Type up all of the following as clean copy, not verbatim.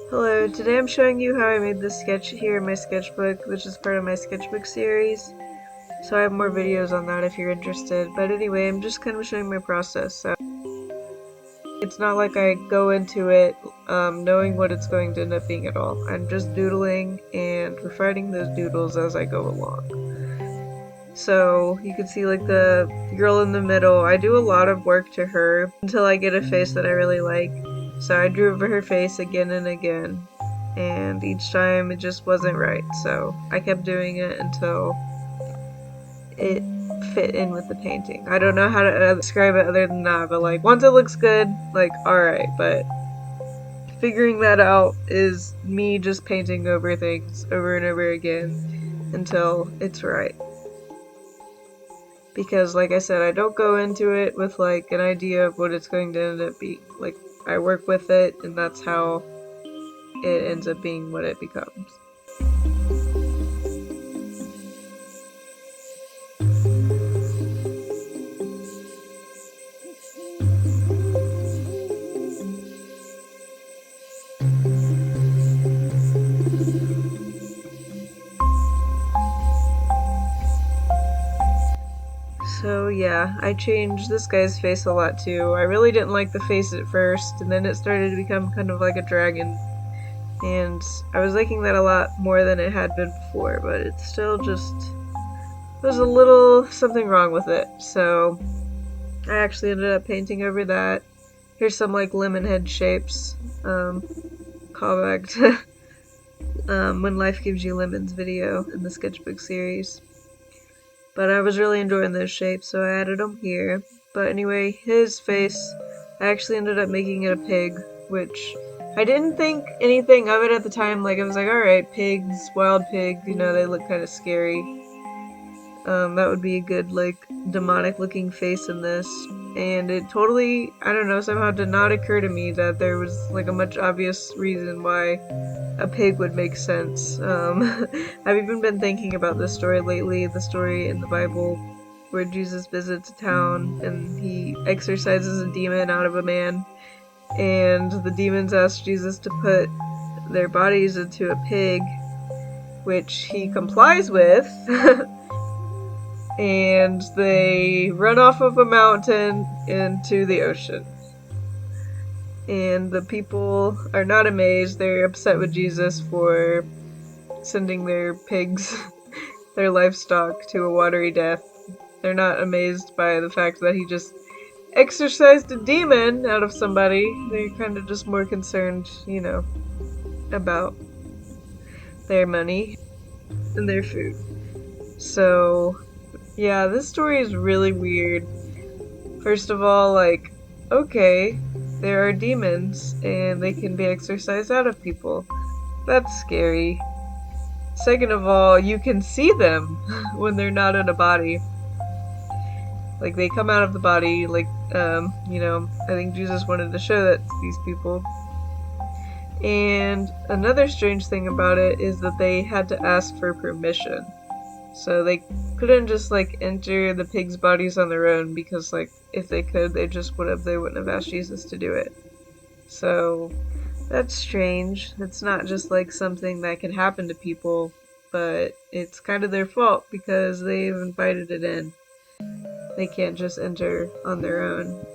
Hello, today I'm showing you how I made this sketch here in my sketchbook, which is part of my sketchbook series. So I have more videos on that if you're interested. But anyway, I'm just kind of showing my process. So it's not like I go into it knowing what it's going to end up being at all. I'm just doodling and refining those doodles as I go along. So you can see like the girl in the middle, I do a lot of work to her until I get a face that I really like. So I drew over her face again and again, and each time it just wasn't right. So I kept doing it until it fit in with the painting. I don't know how to describe it other than that, but like once it looks good, like alright, but figuring that out is me just painting over things over and over again until it's right. Because like I said, I don't go into it with like an idea of what it's going to end up being. Like I work with it and that's how it ends up being what it becomes. So yeah, I changed this guy's face a lot too. I really didn't like the face at first, and then it started to become kind of like a dragon. And I was liking that a lot more than it had been before, but it's still just, there's a little something wrong with it. So I actually ended up painting over that. Here's some like lemon head shapes. Callback to When Life Gives You Lemons video in the sketchbook series. But I was really enjoying those shapes, so I added them here. But anyway, his face, I actually ended up making it a pig, which I didn't think anything of it at the time. Like, I was like, alright, pigs, wild pigs, you know, they look kind of scary. That would be a good, like, demonic looking face in this. And it totally, I don't know, somehow did not occur to me that there was, like, a much obvious reason why a pig would make sense. I've even been thinking about this story lately, the story in the Bible where Jesus visits a town and he exorcises a demon out of a man, and the demons ask Jesus to put their bodies into a pig, which he complies with, and they run off of a mountain into the ocean. And the people are not amazed, they're upset with Jesus for sending their pigs, their livestock, to a watery death. They're not amazed by the fact that he just exorcised a demon out of somebody. They're kind of just more concerned, you know, about their money and their food. So, yeah, this story is really weird. First of all, like, okay, there are demons and they can be exorcised out of people. That's scary. Second of all, you can see them when they're not in a body. Like, they come out of the body, like, you know, I think Jesus wanted to show that to these people. And another strange thing about it is that they had to ask for permission. So they couldn't just, like, enter the pigs' bodies on their own, because, like, if they could, they wouldn't have asked Jesus to do it. So, that's strange. It's not just, like, something that can happen to people, but it's kind of their fault because they've invited it in. They can't just enter on their own.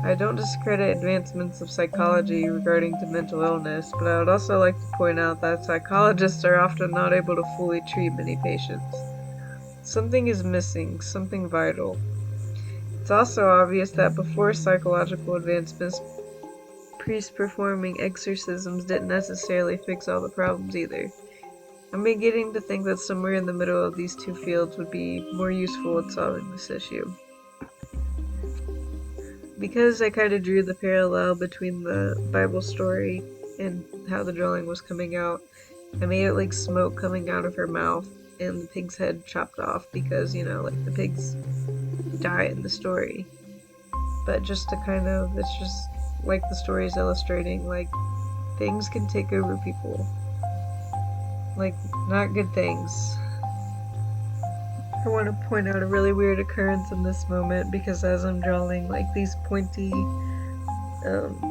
I don't discredit advancements of psychology regarding to mental illness, but I would also like to point out that psychologists are often not able to fully treat many patients. Something is missing, something vital. It's also obvious that before psychological advancements, priests performing exorcisms didn't necessarily fix all the problems either. I'm beginning to think that somewhere in the middle of these two fields would be more useful at solving this issue. because I kind of drew the parallel between the Bible story and how the drawing was coming out, I made it like smoke coming out of her mouth and the pig's head chopped off because, like the pigs die in the story. But just to kind of, it's just like the story's illustrating, like things can take over people. Like, not good things. I want to point out a really weird occurrence in this moment because as I'm drawing like these pointy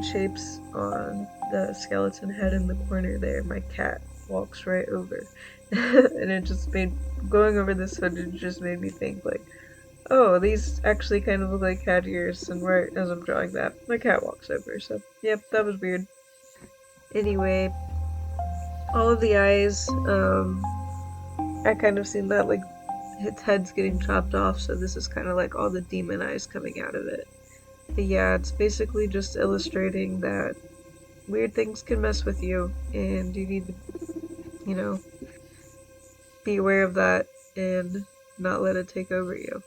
shapes on the skeleton head in the corner there, my cat walks right over. And it just made, going over this footage just made me think like, oh, these actually kind of look like cat ears, and right as I'm drawing that, my cat walks over, so yep, that was weird. Anyway, all of the eyes, I kind of seen that like its head's getting chopped off, so this is kind of like all the demon eyes coming out of it. But yeah, it's basically just illustrating that weird things can mess with you, and you need to, you know, be aware of that and not let it take over you.